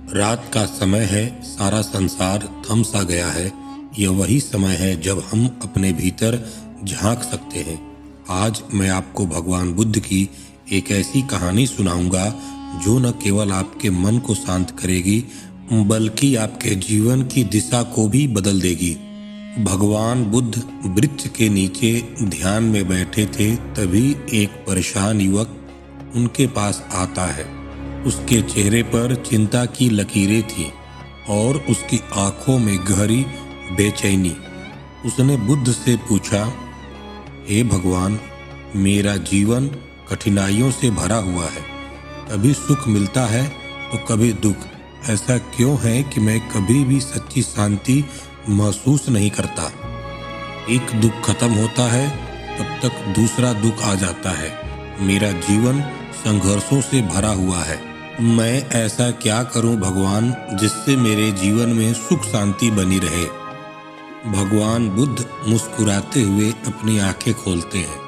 रात का समय है, सारा संसार थम सा गया है। यह वही समय है जब हम अपने भीतर झांक सकते हैं। आज मैं आपको भगवान बुद्ध की एक ऐसी कहानी सुनाऊंगा जो न केवल आपके मन को शांत करेगी बल्कि आपके जीवन की दिशा को भी बदल देगी। भगवान बुद्ध वृक्ष के नीचे ध्यान में बैठे थे, तभी एक परेशान युवक उनके पास आता है। उसके चेहरे पर चिंता की लकीरें थीं और उसकी आंखों में गहरी बेचैनी। उसने बुद्ध से पूछा, हे भगवान, मेरा जीवन कठिनाइयों से भरा हुआ है। कभी सुख मिलता है तो कभी दुख। ऐसा क्यों है कि मैं कभी भी सच्ची शांति महसूस नहीं करता? एक दुख खत्म होता है तब तक दूसरा दुख आ जाता है। मेरा जीवन संघर्षों से भरा हुआ है। मैं ऐसा क्या करूं भगवान जिससे मेरे जीवन में सुख शांति बनी रहे? भगवान बुद्ध मुस्कुराते हुए अपनी आंखें खोलते हैं।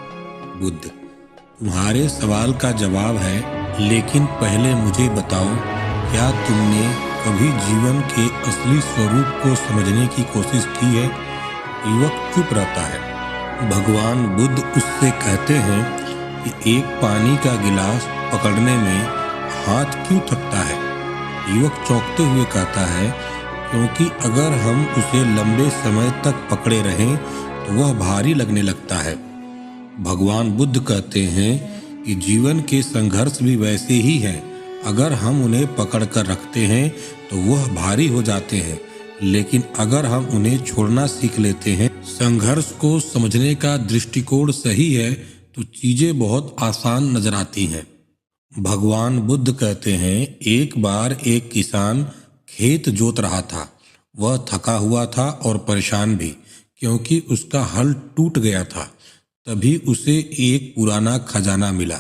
बुद्ध, तुम्हारे सवाल का जवाब है, लेकिन पहले मुझे बताओ, क्या तुमने कभी जीवन के असली स्वरूप को समझने की कोशिश की है? युवक चुप रहता है। भगवान बुद्ध उससे कहते हैं कि एक पानी का गिलास पकड़ने में हाथ क्यों थकता है? युवक चौंकते हुए कहता है, क्योंकि अगर हम उसे लंबे समय तक पकड़े रहें तो वह भारी लगने लगता है। भगवान बुद्ध कहते हैं कि जीवन के संघर्ष भी वैसे ही हैं। अगर हम उन्हें पकड़ कर रखते हैं तो वह भारी हो जाते हैं, लेकिन अगर हम उन्हें छोड़ना सीख लेते हैं, संघर्ष को समझने का दृष्टिकोण सही है, तो चीजें बहुत आसान नजर आती हैं। भगवान बुद्ध कहते हैं, एक बार एक किसान खेत जोत रहा था। वह थका हुआ था और परेशान भी, क्योंकि उसका हल टूट गया था। तभी उसे एक पुराना खजाना मिला।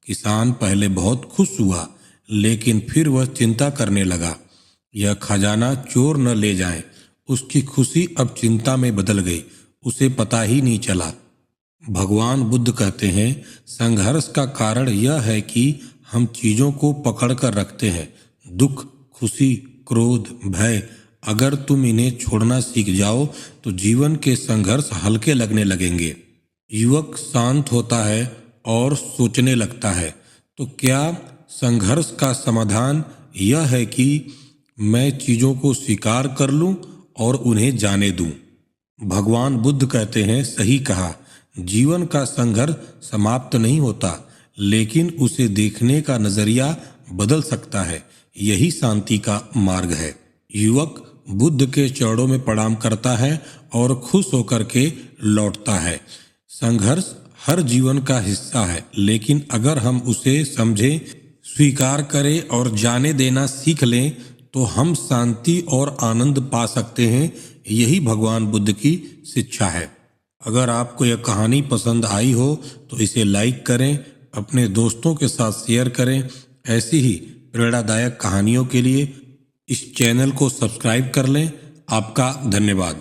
किसान पहले बहुत खुश हुआ, लेकिन फिर वह चिंता करने लगा, यह खजाना चोर न ले जाएं। उसकी खुशी अब चिंता में बदल गई, उसे पता ही नहीं चला। भगवान बुद्ध कहते हैं, संघर्ष का कारण यह है कि हम चीजों को पकड़ कर रखते हैं। दुख, खुशी, क्रोध, भय। अगर तुम इन्हें छोड़ना सीख जाओ तो जीवन के संघर्ष हल्के लगने लगेंगे। युवक शांत होता है और सोचने लगता है, तो क्या संघर्ष का समाधान यह है कि मैं चीजों को स्वीकार कर लूं और उन्हें जाने दूं? भगवान बुद्ध कहते हैं, सही कहा। जीवन का संघर्ष समाप्त नहीं होता, लेकिन उसे देखने का नजरिया बदल सकता है। यही शांति का मार्ग है। युवक बुद्ध के चरणों में प्रणाम करता है और खुश होकर के लौटता है। संघर्ष हर जीवन का हिस्सा है, लेकिन अगर हम उसे समझें, स्वीकार करें और जाने देना सीख लें तो हम शांति और आनंद पा सकते हैं। यही भगवान बुद्ध की शिक्षा है। अगर आपको यह कहानी पसंद आई हो तो इसे लाइक करें, अपने दोस्तों के साथ शेयर करें। ऐसी ही प्रेरणादायक कहानियों के लिए इस चैनल को सब्सक्राइब कर लें। आपका धन्यवाद।